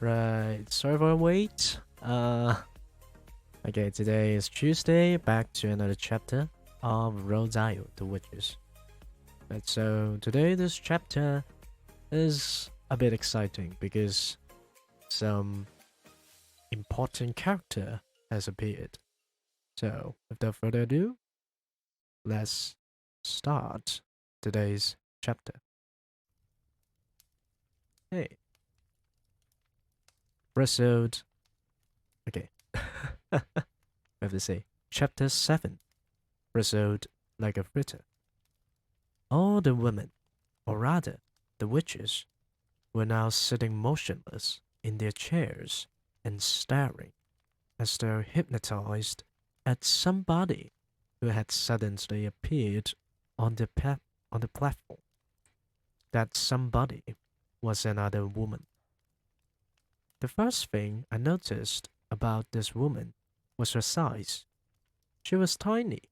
Right, sorry for the wait. Okay, today is Tuesday, back to another chapter of Rosario the Witches. Right, so today this chapter is a bit exciting because some important character has appeared. So, without further ado, let's start today's chapter. Hey. Episode. Okay. I have to say, Chapter 7. Episode like a fritter. All the women, or rather, the witches, were now sitting motionless in their chairs and staring, as though hypnotized, at somebody who had suddenly appeared on the platform. That somebody was another woman. The first thing I noticed about this woman was her size. She was tiny,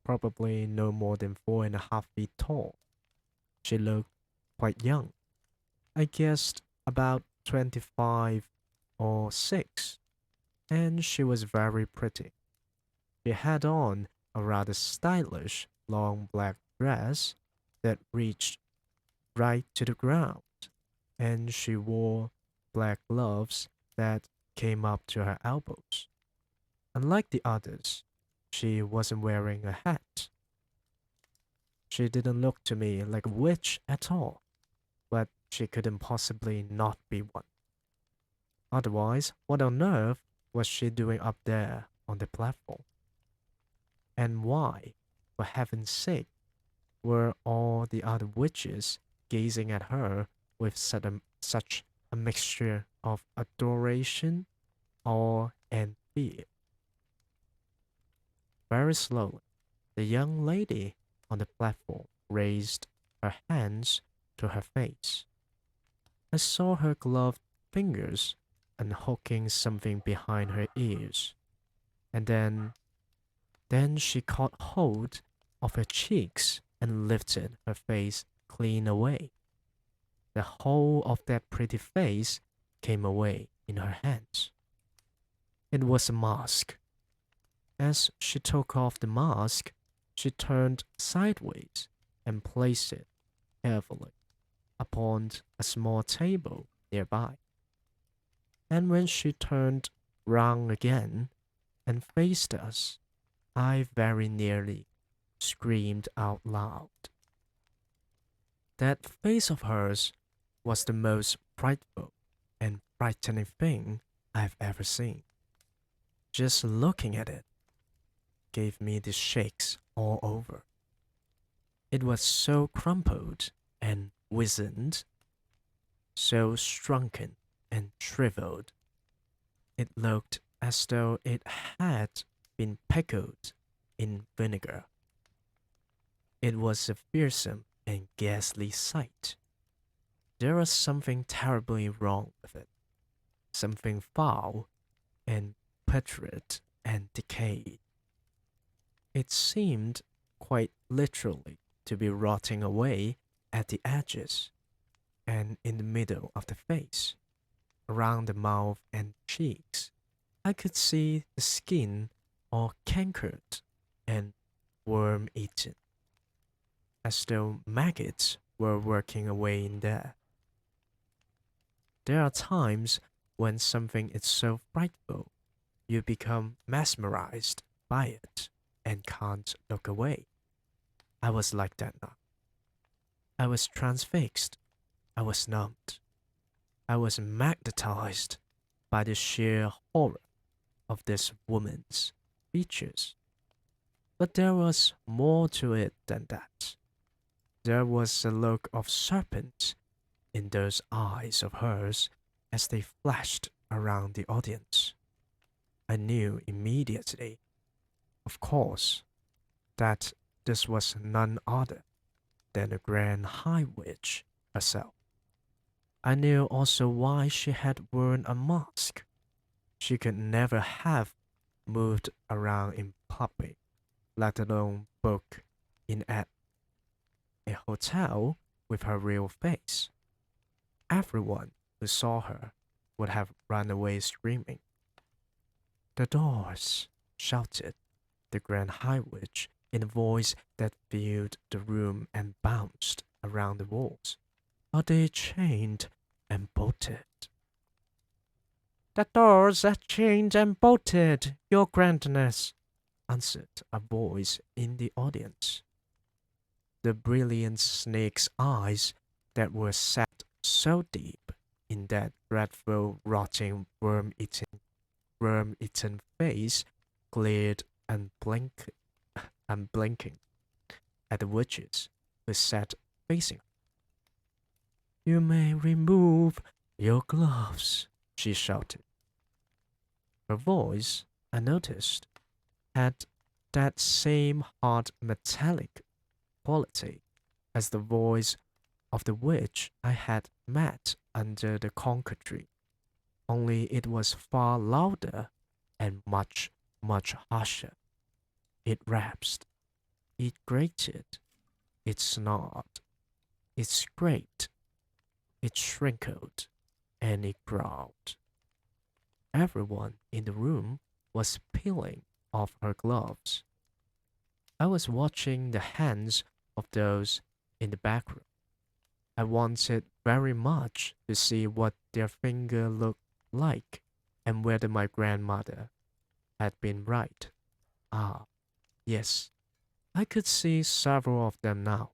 probably no more than 4.5 feet tall. She looked quite young. I guessed about 25 or 6, and she was very pretty. She had on a rather stylish long black dress that reached right to the ground, and she wore black gloves that came up to her elbows. Unlike the others, she wasn't wearing a hat. She didn't look to me like a witch at all, but she couldn't possibly not be one. Otherwise, what on earth was she doing up there on the platform? And why, for heaven's sake, were all the other witches gazing at her with such a mixture of adoration, awe, and fear? Very slowly, the young lady on the platform raised her hands to her face. I saw her gloved fingers unhooking something behind her ears, and then she caught hold of her cheeks and lifted her face clean away. The whole of that pretty face came away in her hands. It was a mask. As she took off the mask, she turned sideways and placed it carefully upon a small table nearby. And when she turned round again and faced us, I very nearly screamed out loud. That face of hers was the most frightful and frightening thing I've ever seen. Just looking at it gave me the shakes all over. It was so crumpled and wizened, so shrunken and shriveled. It looked as though it had been pickled in vinegar. It was a fearsome and ghastly sight. There was something terribly wrong with it, something foul and putrid and decayed. It seemed quite literally to be rotting away at the edges and in the middle of the face. Around the mouth and cheeks, I could see the skin all cankered and worm-eaten, as though maggots were working away in there. There are times when something is so frightful, you become mesmerized by it and can't look away. I was like that now. I was transfixed. I was numbed. I was magnetized by the sheer horror of this woman's features. But there was more to it than that. There was a look of serpent in those eyes of hers as they flashed around the audience. I knew immediately, of course, that this was none other than the Grand High Witch herself. I knew also why she had worn a mask. She could never have moved around in public, let alone book in at a hotel with her real face. Everyone who saw her would have run away screaming. "The doors!" shouted the Grand High Witch in a voice that filled the room and bounced around the walls. "Are they chained and bolted?" "The doors are chained and bolted, your grandness," answered a voice in the audience. The brilliant snake's eyes that were set so deep in that dreadful, rotting, worm-eaten face glared unblinking at the witches who sat facing her. "You may remove your gloves," she shouted. Her voice, I noticed, had that same hard metallic quality as the voice of the witch I had met under the conker tree, only it was far louder and much, much harsher. It rasped, it grated, it snarled, it scraped, it shrinkled, and it growled. Everyone in the room was peeling off her gloves. I was watching the hands of those in the back room. I wanted very much to see what their finger looked like and whether my grandmother had been right. Ah, yes, I could see several of them now.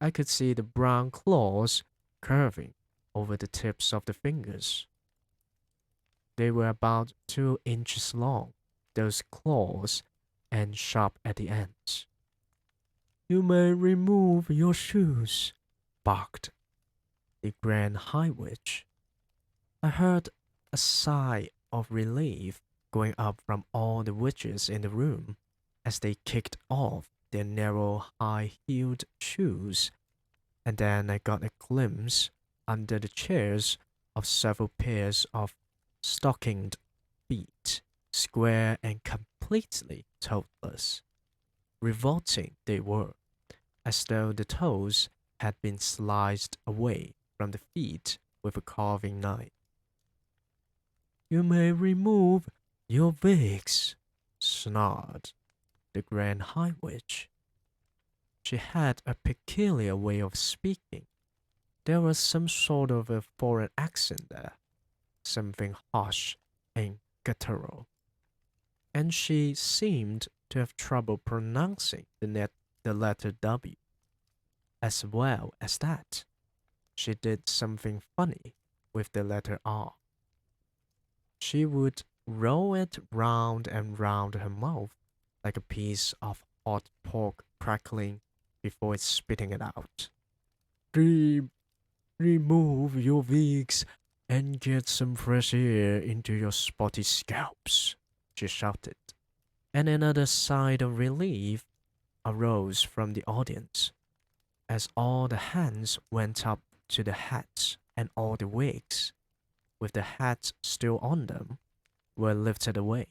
I could see the brown claws curving over the tips of the fingers. They were about 2 inches long, those claws, and sharp at the ends. "You may remove your shoes," barked the Grand High Witch. I heard a sigh of relief going up from all the witches in the room as they kicked off their narrow, high-heeled shoes, and then I got a glimpse under the chairs of several pairs of stockinged feet, square and completely toeless. Revolting they were, as though the toes had been sliced away from the feet with a carving knife. "You may remove your wigs," snarled the Grand High Witch. She had a peculiar way of speaking. There was some sort of a foreign accent there, something harsh and guttural, and she seemed to have trouble pronouncing the letter W. As well as that, she did something funny with the letter R. She would roll it round and round her mouth like a piece of hot pork crackling before spitting it out. Remove your wigs and get some fresh air into your spotty scalps," she shouted. And another sigh of relief arose from the audience as all the hands went up to the hats and all the wigs, with the hats still on them, were lifted away.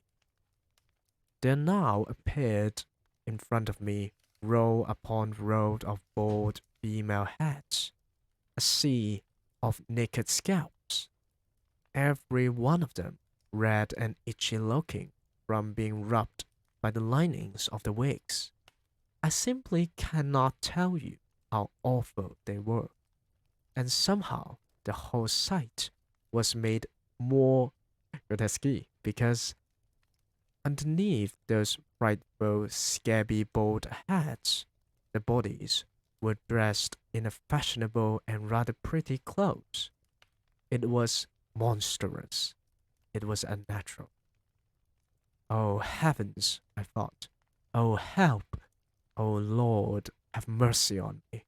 There now appeared in front of me row upon row of bald female heads, a sea of naked scalps, every one of them red and itchy looking from being rubbed by the linings of the wigs. I simply cannot tell you how awful they were, and somehow the whole sight was made more grotesque because underneath those frightful, scabby, bald heads, the bodies were dressed in a fashionable and rather pretty clothes. It was monstrous. It was unnatural. Oh heavens, I thought. Oh help! Oh Lord, have mercy on me.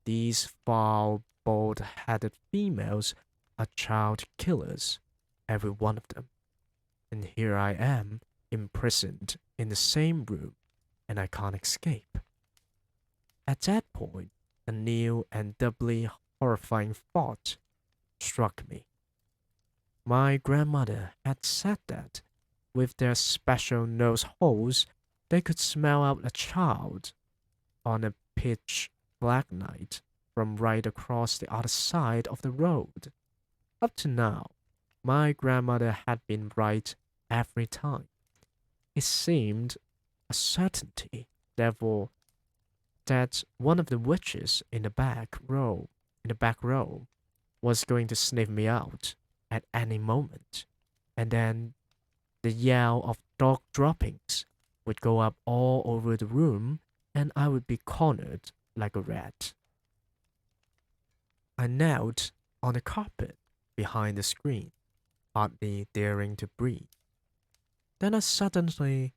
These foul, bald-headed females are child killers, every one of them. And here I am, imprisoned in the same room, and I can't escape. At that point, a new and doubly horrifying thought struck me. My grandmother had said that, with their special nose holes, they could smell out a child on a pitch-black night from right across the other side of the road. Up to now, My grandmother had been right every time. It seemed a certainty, therefore, that one of the witches in the back row was going to sniff me out at any moment, and then the yell of dog droppings would go up all over the room, and I would be cornered like a rat. I knelt on the carpet behind the screen, hardly daring to breathe. Then I suddenly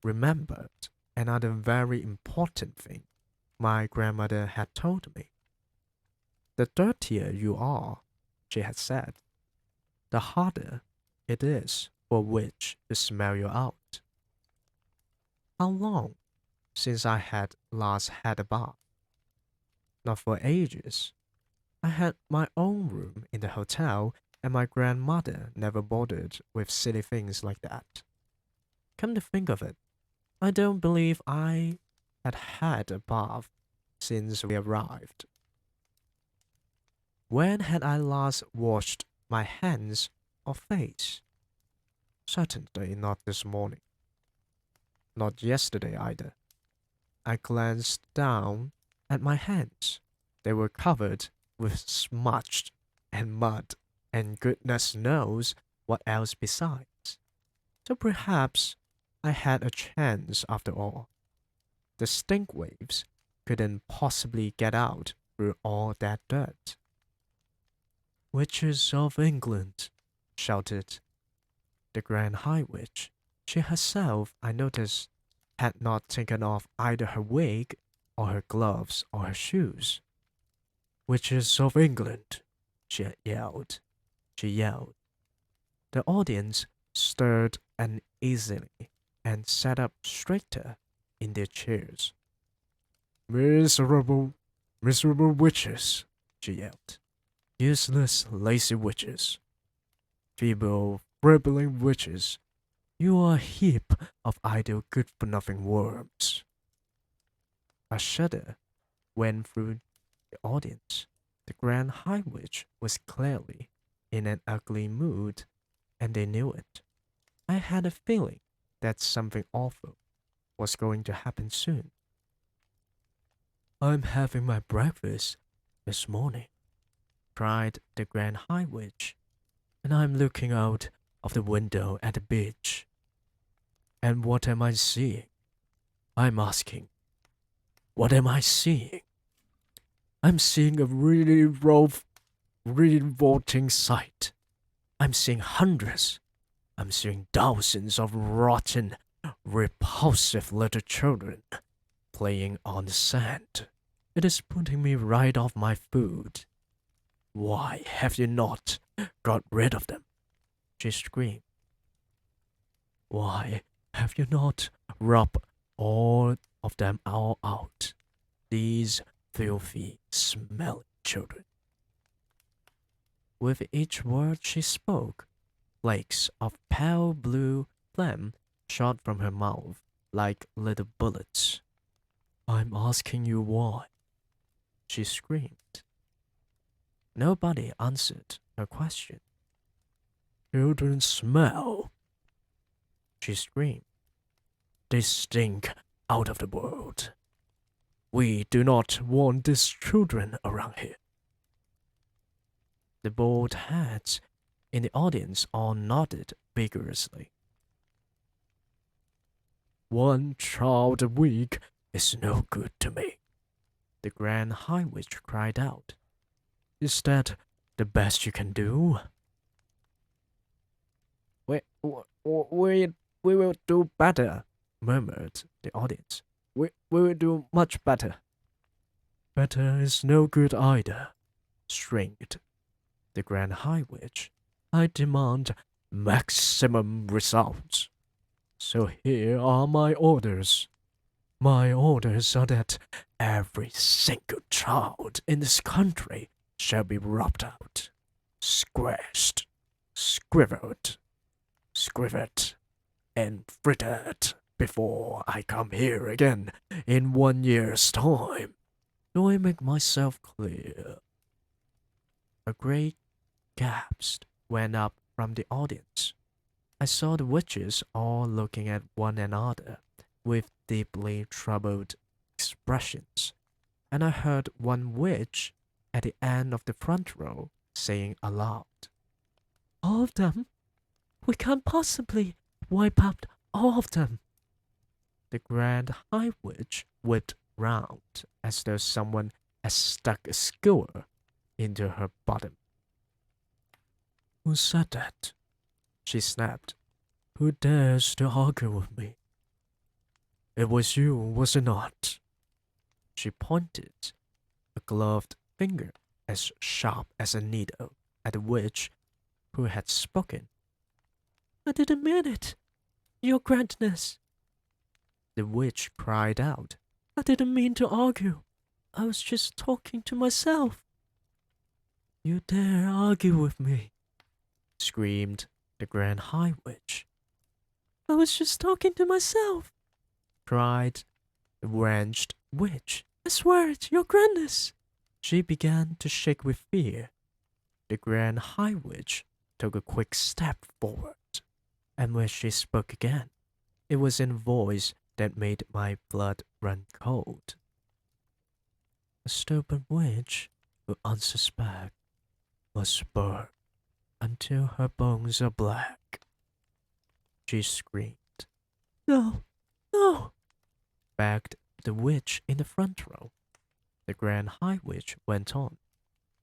remembered another very important thing my grandmother had told me. The dirtier you are, she had said, the harder it is for a witch to smell you out. How long since I had last had a bath? Not for ages. I had my own room in the hotel, and my grandmother never bothered with silly things like that. Come to think of it, I don't believe I had had a bath since we arrived. When had I last washed my hands or face? Certainly not this morning. Not yesterday either. I glanced down at my hands. They were covered with smudge and mud, and goodness knows what else besides. So perhaps I had a chance after all. The stink waves couldn't possibly get out through all that dirt. Witches of England, shouted the Grand High Witch. She herself, I noticed, had not taken off either her wig or her gloves or her shoes. Witches of England, she yelled. The audience stirred uneasily and sat up straighter in their chairs. Miserable witches, she yelled. Useless, lazy witches. Feeble, dribbling witches. You are a heap of idle, good-for-nothing worms. A shudder went through the audience. The Grand High Witch was clearly in an ugly mood, and they knew it. I had a feeling that something awful was going to happen soon. I'm having my breakfast this morning, cried the Grand High Witch, and I'm looking out of the window at the beach. And what am I seeing? I'm asking, what am I seeing? I'm seeing a really revolting sight. I'm seeing hundreds. I'm seeing thousands of rotten, repulsive little children playing on the sand. It is putting me right off my food. Why have you not got rid of them? She screamed. Why have you not rubbed all of them all out? These filthy, smelly children. With each word she spoke, flakes of pale blue phlegm shot from her mouth like little bullets. I'm asking you why, she screamed. Nobody answered her question. Children smell, she screamed. They stink out of the world. We do not want these children around here. The bald heads in the audience all nodded vigorously. One child a week is no good to me, the Grand High Witch cried out. Is that the best you can do? We will do better, murmured the audience. We will do much better. Better is no good either, shrieked the Grand High Witch. I demand maximum results. So here are my orders. My orders are that every single child in this country shall be rubbed out, squashed, squivered, and frittered before I come here again in 1 year's time. Do I make myself clear? A great gasp went up from the audience. I saw the witches all looking at one another with deeply troubled expressions, and I heard one witch at the end of the front row saying aloud, "All of them? We can't possibly wipe out all of them." The Grand High Witch whipped round as though someone had stuck a skewer into her bottom. "Who said that?" she snapped. "Who dares to argue with me?" "It was you, was it not?" She pointed a gloved finger as sharp as a needle at the witch who had spoken. "I didn't mean it, your grandness." The witch cried out. "I didn't mean to argue. I was just talking to myself." "You dare argue with me?" screamed the Grand High Witch. "I was just talking to myself," cried the wrenched witch. "I swear it, your grandness." She began to shake with fear. The Grand High Witch took a quick step forward, and when she spoke again, it was in a voice that made my blood run cold. "A stupid witch who unsuspect must burn until her bones are black," she screamed. "No, no," begged the witch in the front row. The Grand High Witch went on.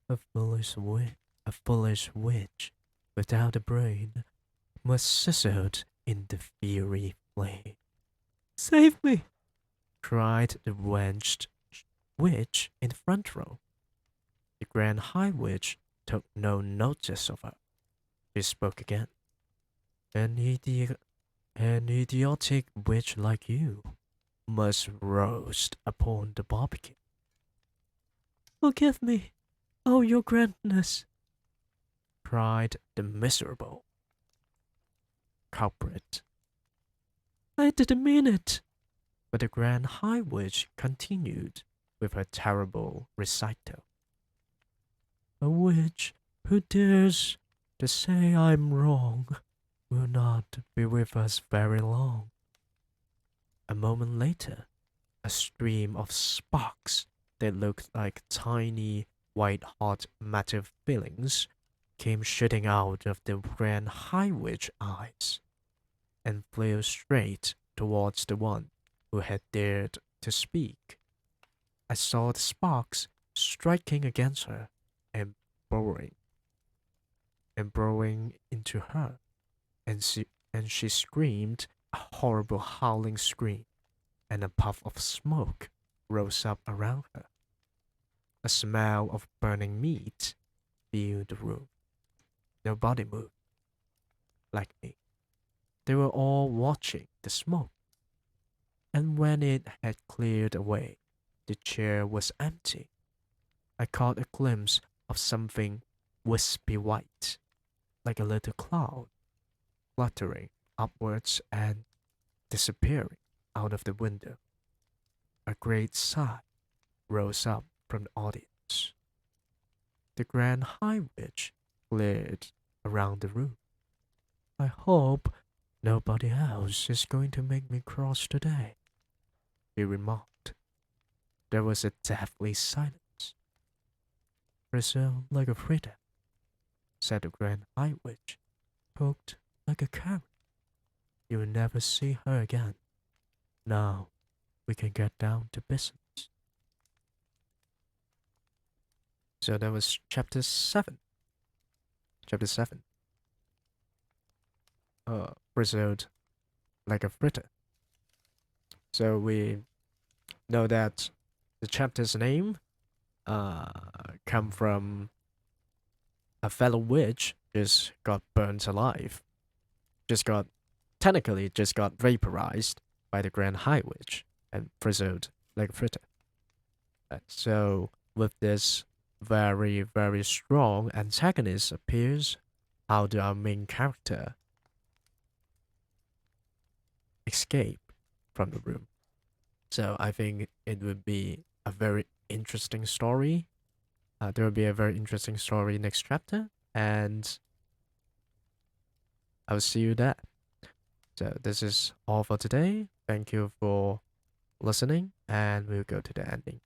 A foolish witch without a brain must sizzled in the fiery flame." "Save me!" cried the wrenched witch in the front row. The Grand High Witch took no notice of her. She spoke again. An idiotic witch like you must roast upon the barbecue." "Forgive me, oh your grandness," cried the miserable culprit. "I didn't mean it." But the Grand High Witch continued with her terrible recital. "A witch who dares to say I'm wrong will not be with us very long." A moment later, a stream of sparks that looked like tiny white-hot metal fillings came shooting out of the Grand High Witch's eyes and flew straight towards the one who had dared to speak. I saw the sparks striking against her and burrowing into her, and she screamed a horrible howling scream, and a puff of smoke rose up around her. A smell of burning meat filled the room. Nobody moved. Like me. They were all watching the smoke. And when it had cleared away, the chair was empty. I caught a glimpse of something wispy white, like a little cloud, fluttering upwards and disappearing out of the window. A great sigh rose up from the audience. The Grand High Witch glared around the room. "I hope nobody else is going to make me cross today," he remarked. There was a deathly silence. "Brazil like a fritter," said the Grand High Witch, "cooked like a carrot. You'll never see her again. Now we can get down to business." So that was chapter 7. Chapter 7. Braziled like a fritter. So we know that the chapter's name come from a fellow witch just got burnt alive. Technically just got vaporized by the Grand High Witch and frizzled like a fritter. So with this very, very strong antagonist appears, how do our main character escape from the room? So I think it would be a very interesting story. There will be a very interesting story next chapter, and I'll see you there. So this is all for today. Thank you for listening, and we'll go to the ending.